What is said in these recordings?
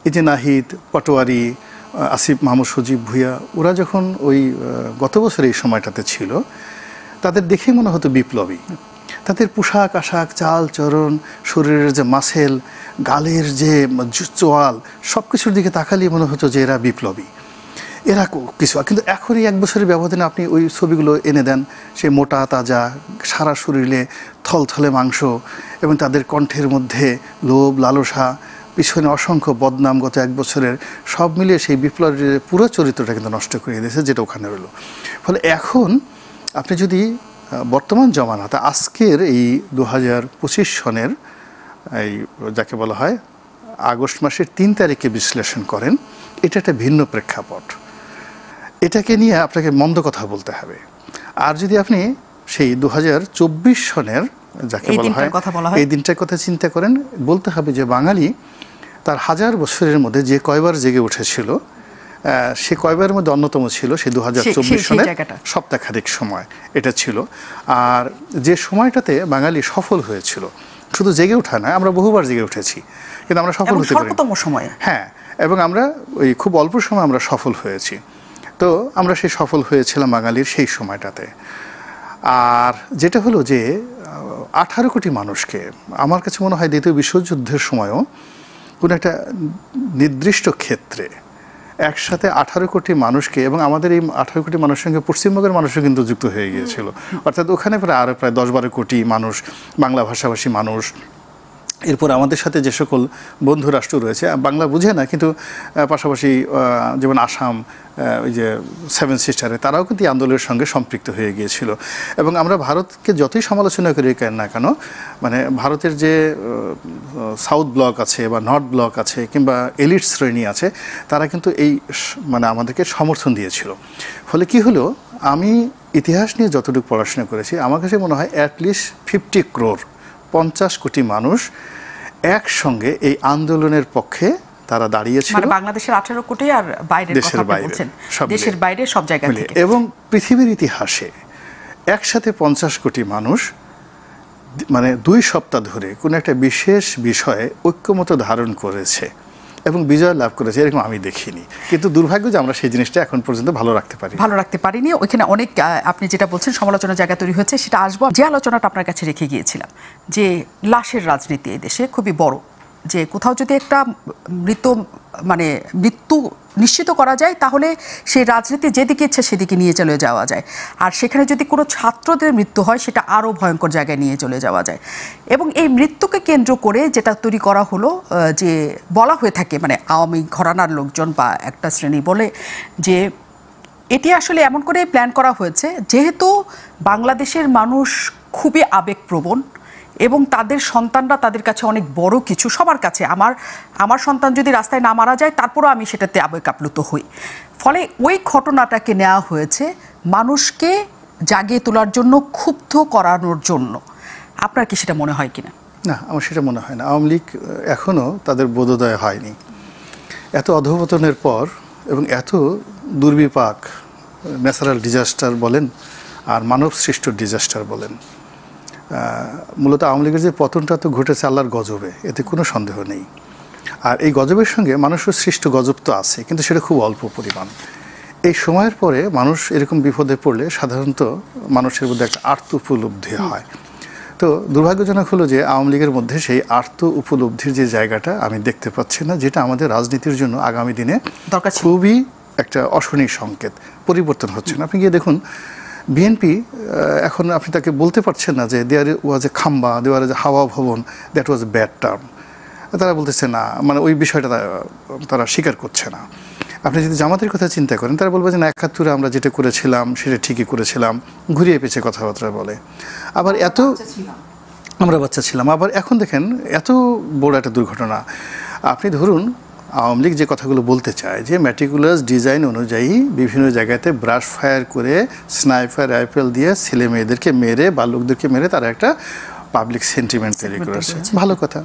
এই যে নাহিদ, পাটোয়ারি, আসিফ মাহমুদ, সজীব ভুঁইয়া, ওরা যখন ওই গত বছর এই সময়টাতে ছিল, তাদের দেখেই মনে হতো বিপ্লবী। তাদের পোশাক আশাক, চাল চরণ, শরীরের যে মাসেল, গালের যে চোয়াল, সব কিছুর দিকে তাকালেই মনে হতো যে এরা বিপ্লবী, এরা কিছু। কিন্তু এখন এই 1 বছরের ব্যবধানে আপনি ওই ছবিগুলো এনে দেন, সে মোটা তাজা, সারা শরীরে থলথলে মাংস, এবং তাদের কণ্ঠের মধ্যে লোভ, লালসা, পিছনে অসংখ্য বদনাম, গত 1 বছরের, সব মিলিয়ে সেই বিপ্লবের পুরো চরিত্রটা কিন্তু নষ্ট করে দিয়েছে, যেটা ওখানে রইল। ফলে এখন আপনি যদি বর্তমান জমানাতে আজকের এই 2025 সনের এই যাকে বলা হয় আগস্ট মাসের 3 তারিখে বিশ্লেষণ করেন, এটা একটা ভিন্ন প্রেক্ষাপট। এটাকে নিয়ে আপনাকে মন্দ কথা বলতে হবে। আর যদি আপনি সেই 2024 সনের যাকে বলা হয় এই দিনটার কথা চিন্তা করেন, বলতে হবে যে বাঙালি তার 1000 বছরের মধ্যে যে কয়বার জেগে উঠেছিল, সে কয়বারের মধ্যে অন্যতম ছিল সেই 2024 সনের সপ্তাহখানেক সময় এটা ছিল। আর যে সময়টাতে বাঙালি সফল হয়েছিল, শুধু জেগে ওঠা নয়, আমরা বহুবার জেগে উঠেছি, কিন্তু আমরা সফল হতে পারিনি। হ্যাঁ, এবং আমরা ওই খুব অল্প সময় আমরা সফল হয়েছি। তো আমরা সেই সফল হয়েছিলাম বাঙালির সেই সময়টাতে। আর যেটা হলো যে 18 কোটি মানুষকে, আমার কাছে মনে হয় দ্বিতীয় বিশ্বযুদ্ধের সময়ও কোনো একটা নির্দিষ্ট ক্ষেত্রে একসাথে 18 কোটি মানুষকে, এবং আমাদের এই 18 কোটি মানুষের সঙ্গে পশ্চিমবঙ্গের মানুষও কিন্তু যুক্ত হয়ে গিয়েছিল, অর্থাৎ ওখানে প্রায় 10-12 কোটি মানুষ, বাংলা ভাষাভাষী মানুষ। এরপর আমাদের সাথে যে সকল বন্ধু রাষ্ট্র রয়েছে, বাংলা বুঝে না কিন্তু পাশাপাশি যেমন আসাম, ওই যে 7 সিস্টারে, তারাও কিন্তু এই আন্দোলনের সঙ্গে সম্পৃক্ত হয়ে গিয়েছিল। এবং আমরা ভারতকে যতই সমালোচনা করি না কেন, মানে ভারতের যে সাউথ ব্লক আছে বা নর্থ ব্লক আছে কিংবা এলিট শ্রেণী আছে, তারা কিন্তু এই মানে আমাদেরকে সমর্থন দিয়েছিল। ফলে কি হলো, আমি ইতিহাস নিয়ে যতটুকু পড়াশোনা করেছি, আমার কাছে মনে হয় অ্যাটলিস্ট 50 ক্রোর 50 কোটি মানুষ একসঙ্গে এই আন্দোলনের পক্ষে তারা দাঁড়িয়েছিল। মানে বাংলাদেশের 18 কোটি আর বাইরের কথা বলছেন, দেশের বাইরে সব জায়গা থেকে। এবং পৃথিবীর ইতিহাসে একসাথে 50 কোটি মানুষ মানে 2 সপ্তাহ ধরে কোনো একটা বিশেষ বিষয়ে ঐক্যমত ধারণ করেছে এবং বিজয় লাভ করেছে, এরকম আমি দেখিনি। কিন্তু দুর্ভাগ্য যে আমরা সেই জিনিসটা এখন পর্যন্ত ভালো রাখতে পারিনি। ওইখানে অনেক আপনি যেটা বলছেন সমালোচনার জায়গা তৈরি হচ্ছে, সেটা আসবো। যে আলোচনাটা আপনার কাছে রেখে গিয়েছিলাম, যে লাশের রাজনীতি এই দেশে খুবই বড়, যে কোথাও যদি একটা মৃত্যু নিশ্চিত করা যায়, তাহলে সেই রাজনীতি যেদিকে ইচ্ছে সেদিকে নিয়ে চলে যাওয়া যায়। আর সেখানে যদি কোনো ছাত্রদের মৃত্যু হয়, সেটা আরও ভয়ঙ্কর জায়গায় নিয়ে চলে যাওয়া যায়। এবং এই মৃত্যুকে কেন্দ্র করে যেটা তৈরি করা হলো, যে বলা হয়ে থাকে, মানে আওয়ামী ঘরানার লোকজন বা একটা শ্রেণী বলে যে এটি আসলে এমন করে প্ল্যান করা হয়েছে, যেহেতু বাংলাদেশের মানুষ খুবই আবেগপ্রবণ এবং তাদের সন্তানরা তাদের কাছে অনেক বড় কিছু, সবার কাছে। আমার সন্তান যদি রাস্তায় না মারা যায়, তারপরও আমি সেটাতে আবেগ আপ্লুত হই। ফলে ওই ঘটনাটাকে নেওয়া হয়েছে মানুষকে জাগিয়ে তোলার জন্য, ক্ষুব্ধ করানোর জন্য। আপনার কি সেটা মনে হয় কিনা? না, আমার সেটা মনে হয় না। আওয়ামী লীগ এখনও তাদের বোধোদয় হয়নি। এত অধঃপতনের পর এবং এত দুর্বিপাক, ন্যাচারাল ডিজাস্টার বলেন আর মানব সৃষ্ট ডিজাস্টার বলেন, মূলত আওয়ামী লীগের যে পতনটা তো ঘটেছে আল্লাহর গজবে, এতে কোনো সন্দেহ নেই। আর এই গজবের সঙ্গে মানুষের সৃষ্ট গজব তো আছে, কিন্তু সেটা খুব অল্প পরিমাণ। এই সময়ের পরে মানুষ এরকম বিপদে পড়লে সাধারণত মানুষের মধ্যে একটা আর্ত উপলব্ধি হয়। তো দুর্ভাগ্যজনক হলো যে আওয়ামী লীগের মধ্যে সেই আর্ত উপলব্ধির যে জায়গাটা আমি দেখতে পাচ্ছি না, যেটা আমাদের রাজনীতির জন্য আগামী দিনে খুবই একটা অশনি সংকেত। পরিবর্তন হচ্ছে না। আপনি গিয়ে দেখুন, বিএনপি এখন আপনি তাকে বলতে পারছেন না যে দেয়ার ওয়াজ এ খাম্বা, দেওয়ার যে হাওয়া ভবন, that was a bad term. তারা বলতেছে না, মানে ওই বিষয়টা তারা স্বীকার করছে না। আপনি যদি জামাতের কথা চিন্তা করেন, তারা বলবে যে না, 71-এ আমরা যেটা করেছিলাম সেটা ঠিকই করেছিলাম, ঘুরিয়ে পেঁচে কথাবার্তা বলে। আবার আমরা বাচ্চা ছিলাম। আবার এখন দেখেন এত বড় একটা দুর্ঘটনা। আপনি ধরুন, আওয়ামী লীগ যে কথাগুলো বলতে চায় যে ম্যাটিকুলাস ডিজাইন অনুযায়ী বিভিন্ন জায়গাতে ব্রাশ ফায়ার করে, স্নাইপার রাইফেল দিয়ে ছেলে মেয়েদেরকে মেরে বা লোকদেরকে মেরে তারা একটা পাবলিক সেন্টিমেন্ট তৈরি করেছে, ভালো কথা।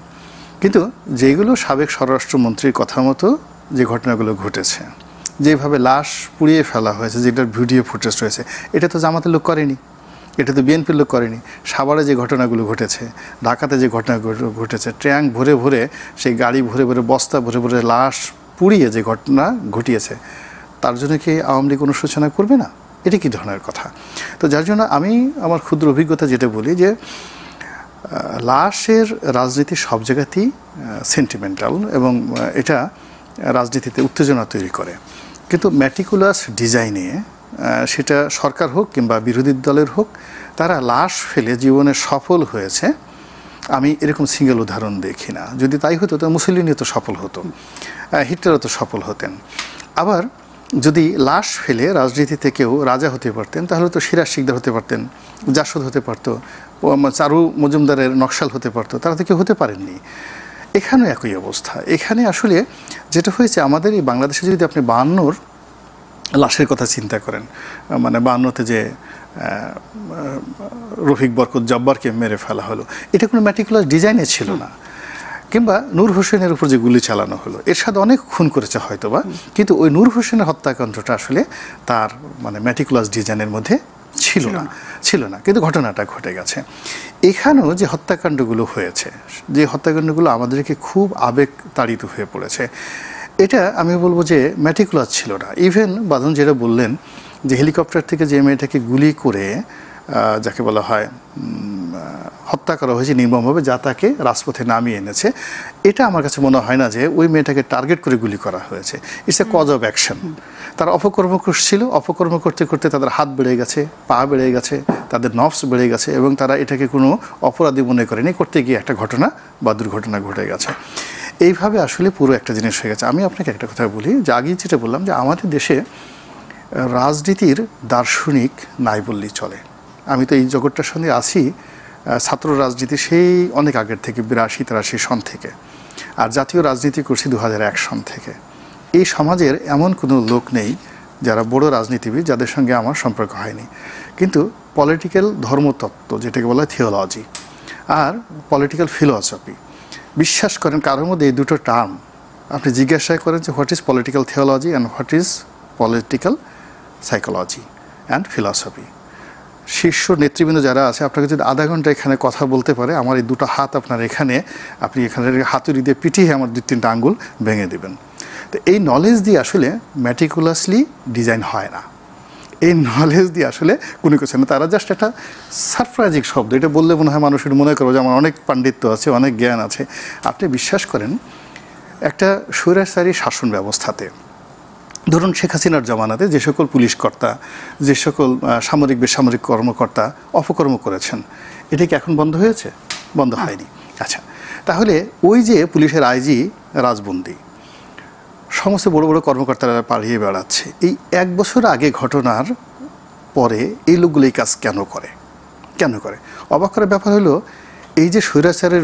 কিন্তু যেগুলো সাবেক স্বরাষ্ট্রমন্ত্রীর কথা মতো যে ঘটনাগুলো ঘটেছে, যেভাবে লাশ পুড়িয়ে ফেলা হয়েছে, যেটার ভিডিও ফুটেজ রয়েছে, এটা তো জামাতের লোক করেনি। এটা তো বিএনপির লোক করেনি। সাভারে যে ঘটনাগুলো ঘটেছে, ঢাকাতে যে ঘটনাগুলো ঘটেছে, ট্যাঙ্ক ভরে ভরে, সেই গাড়ি ভরে ভরে, বস্তা ভরে ভরে লাশ পুড়িয়ে যে ঘটনা ঘটিয়েছে, তার জন্য কি আওয়ামী লীগ অনুশোচনা করবে না? এটা কি ধরনের কথা? তো যার জন্য আমি আমার ক্ষুদ্র অভিজ্ঞতা যেটা বলি যে লাশের রাজনীতি সব জায়গাতেই সেন্টিমেন্টাল, এবং এটা রাজনীতিতে উত্তেজনা তৈরি করে। কিন্তু ম্যাটিকুলাস ডিজাইনে সেটা সরকার হোক কিংবা বিরোধী দলের হোক, তারা লাশ ফেলে জীবনে সফল হয়েছে আমি এরকম সিঙ্গেল উদাহরণ দেখি না। যদি তাই হতো তো মুসলিনিও তো সফল হতো, হিটলারও তো সফল হতেন। আবার যদি লাশ ফেলে রাজনীতিতে কেউ রাজা হতে পারতেন, তাহলে তো সিরাজ শিকদার হতে পারতেন, জাসদ হতে পারতো, চারু মজুমদারের নকশাল হতে পারতো, তারা তো কেউ হতে পারেননি। এখানেও একই অবস্থা। এখানে আসলে যেটা হয়েছে, আমাদের এই বাংলাদেশে যদি আপনি 52-র লাশের কথা চিন্তা করেন, মানে 52-তে যে রফিক বরকত জব্বারকে মেরে ফেলা হলো, এটা কোনো ম্যাটিকুলাস ডিজাইনে ছিল না। কিংবা নূর হোসেনের উপর যে গুলি চালানো হলো, এর সাথে অনেক খুন করেছে হয়তোবা, কিন্তু ওই নূর হোসেনের হত্যাকাণ্ডটা আসলে তার মানে ম্যাটিকুলাস ডিজাইনের মধ্যে ছিল না, কিন্তু ঘটনাটা ঘটে গেছে। এখানেও যে হত্যাকাণ্ডগুলো হয়েছে, যে হত্যাকাণ্ডগুলো আমাদেরকে খুব আবেগ তাড়িত হয়ে পড়েছে, এটা আমি বলবো যে ম্যাটিকুলাস ছিল না। ইভেন বাঁধন যেটা বললেন যে হেলিকপ্টার থেকে যে মেয়েটাকে গুলি করে যাকে বলা হয় হত্যা করা হয়েছে নির্মমভাবে, যা তাকে রাজপথে নামিয়ে এনেছে, এটা আমার কাছে মনে হয় না যে ওই মেয়েটাকে টার্গেট করে গুলি করা হয়েছে। It's a cause of action. তারা অপকর্ম করছিল, অপকর্ম করতে করতে তাদের হাত বেড়ে গেছে, পা বেড়ে গেছে, তাদের নফস বেড়ে গেছে, এবং তারা এটাকে কোনো অপরাধী মনে করেনি, করতে গিয়ে একটা ঘটনা বা দুর্ঘটনা ঘটে গেছে। এইভাবে আসলে পুরো একটা জিনিস হয়ে গেছে। আমি আপনাকে একটা কথা বলি, যে আগেই যেটা বললাম যে আমাদের দেশে রাজনীতির দার্শনিক নাই বললেই চলে। আমি তো এই জগৎটার সঙ্গে আছি ছাত্র রাজনীতি সেই অনেক আগের থেকে, 82-83 সন থেকে, আর জাতীয় রাজনীতি করছি 2001 সন থেকে। এই সমাজের এমন কোনো লোক নেই যারা বড় রাজনীতিবিদ যাদের সঙ্গে আমার সম্পর্ক হয়নি। কিন্তু পলিটিক্যাল ধর্মতত্ত্ব, যেটাকে বলা হয় থিওলজি, আর পলিটিক্যাল ফিলসফি, বিশ্বাস করেন কারোর মধ্যে এই দুটো টার্ম আপনি জিজ্ঞাসা করেন যে what is political theology and what is political psychology and philosophy, শীর্ষ নেতৃবৃন্দ যারা আছে, আপনাকে যদি আধা ঘন্টা এখানে কথা বলতে পারে, আমার এই দুটো হাত আপনার এখানে, আপনি এখানে হাতুড়ি দিয়ে পিটিয়ে আমার 2-3টা আঙ্গুল ভেঙে দেবেন। তো এই নলেজ দিয়ে আসলে ম্যাটিকুলাসলি ডিজাইন হয় না, এই নলেজ দিয়ে আসলে কোনো কিছু না। তারা জাস্ট একটা সারপ্রাইজিং শব্দ, এটা বললে মনে হয় মানুষের মনে করো যে আমার অনেক পাণ্ডিত্য আছে, অনেক জ্ঞান আছে। আপনি বিশ্বাস করেন একটা স্বৈরাচারী শাসন ব্যবস্থাতে, ধরুন শেখ হাসিনার জমানাতে যে সকল পুলিশ কর্তা, যে সকল সামরিক বেসামরিক কর্মকর্তা অপকর্ম করেছেন, এটা কি এখন বন্ধ হয়েছে? বন্ধ হয়নি। আচ্ছা, তাহলে ওই যে পুলিশের আইজি রাজবন্দি, সমস্ত বড় বড় কর্মকর্তারা পালিয়ে বেড়াচ্ছে, এই 1 বছর আগে ঘটনার পরে এই লোকগুলো এই কাজ কেন করে? অবাক করার ব্যাপার হলো, এই যে স্বৈরাচারের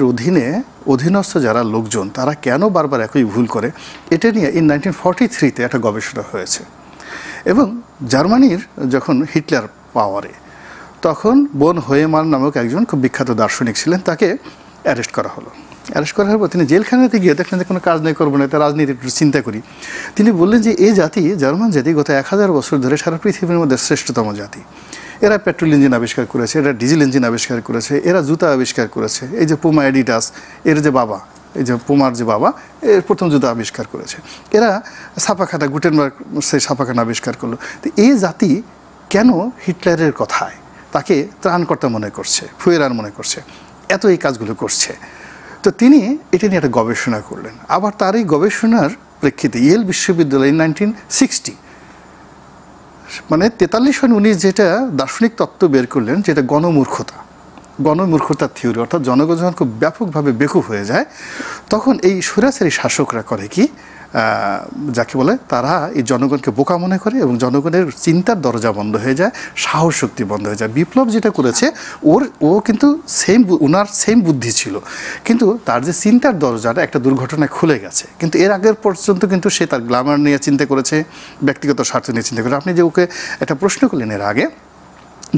অধীনস্থ যারা লোকজন, তারা কেন বারবার একই ভুল করে, এটা নিয়ে 1943-তে একটা গবেষণা হয়েছে। এবং জার্মানির যখন হিটলার পাওয়ারে, তখন বোন হোয়েমার নামক একজন খুব বিখ্যাত দার্শনিক ছিলেন, তাকে অ্যারেস্ট করা হলো। অ্যারেস্ট করার পর তিনি জেলখানাতে গিয়ে দেখলেন যে কোনো কাজ নেই, করবো না, এটা রাজনীতি একটু চিন্তা করি। তিনি বললেন যে এই জাতি, জার্মান জাতি, গত 1000 বছর ধরে সারা পৃথিবীর মধ্যে শ্রেষ্ঠতম জাতি। এরা পেট্রোল ইঞ্জিন আবিষ্কার করেছে, এরা ডিজেল ইঞ্জিন আবিষ্কার করেছে, এরা জুতা আবিষ্কার করেছে। এই যে পুমা এডিডাস, এর যে বাবা, এই যে পুমার যে বাবা, এর প্রথম জুতা আবিষ্কার করেছে। এরা ছাপাখানা, গুটেনবার্গ সেই ছাপাখানা আবিষ্কার করলো। তো এই জাতি কেন হিটলারের কথায় তাকে ত্রাণকর্তা মনে করছে, ফুয়েরার মনে করছে, এত এই কাজগুলো করছে? তো তিনি এটা নিয়ে একটা গবেষণা করলেন। আবার তার এই গবেষণার প্রেক্ষিতে ইয়েল বিশ্ববিদ্যালয়ে 1960, মানে 43 সনে উনি যেটা দার্শনিক তত্ত্ব বের করলেন, যেটা গণমূর্খতার থিওরি, অর্থাৎ জনগণ যখন খুব ব্যাপকভাবে বেকুব হয়ে যায়, তখন এই স্বৈরাচারী শাসকরা করে কি, যাকে বলে তারা এই জনগণকে বোকা মনে করে, এবং জনগণের চিন্তার দরজা বন্ধ হয়ে যায়, সাহস শক্তি বন্ধ হয়ে যায়। বিপ্লব যেটা করেছে, ও কিন্তু ওনার সেম বুদ্ধি ছিল, কিন্তু তার যে চিন্তার দরজাটা একটা দুর্ঘটনায় খুলে গেছে। কিন্তু এর আগের পর্যন্ত কিন্তু সে তার গ্ল্যামার নিয়ে চিন্তা করেছে, ব্যক্তিগত স্বার্থ নিয়ে চিন্তা করেছে। আপনি যে ওকে একটা প্রশ্ন করলেন এর আগে,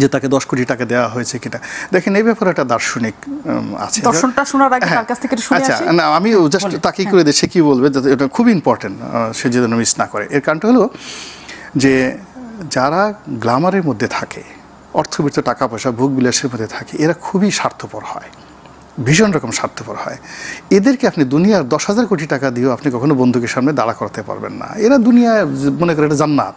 যে তাকে 10 কোটি টাকা দেওয়া হয়েছে কিনা, দেখেন এই ব্যাপারে একটা দার্শনিক আছে। দর্শনটা শোনার আগে তার কাছ থেকে শুনে আসি। আচ্ছা, না আমি জাস্ট তাকেই করে দিই, সে কি বলবে, এটা খুব ইম্পর্টেন্ট, সে যেন মিস না করে। এর কারণটা হলো যে যারা গ্ল্যামারের মধ্যে থাকে, অর্থবিত্ত টাকা পয়সা ভোগ বিলাসের মধ্যে থাকে, এরা খুবই স্বার্থপর হয়, ভীষণ রকম স্বার্থপর হয়। এদেরকে আপনি দুনিয়ার 10,000 কোটি টাকা দিয়েও আপনি কখনো বন্দুকের সামনে দাঁড়া করাতে পারবেন না। এরা দুনিয়ায় মনে করে এটা জান্নাত।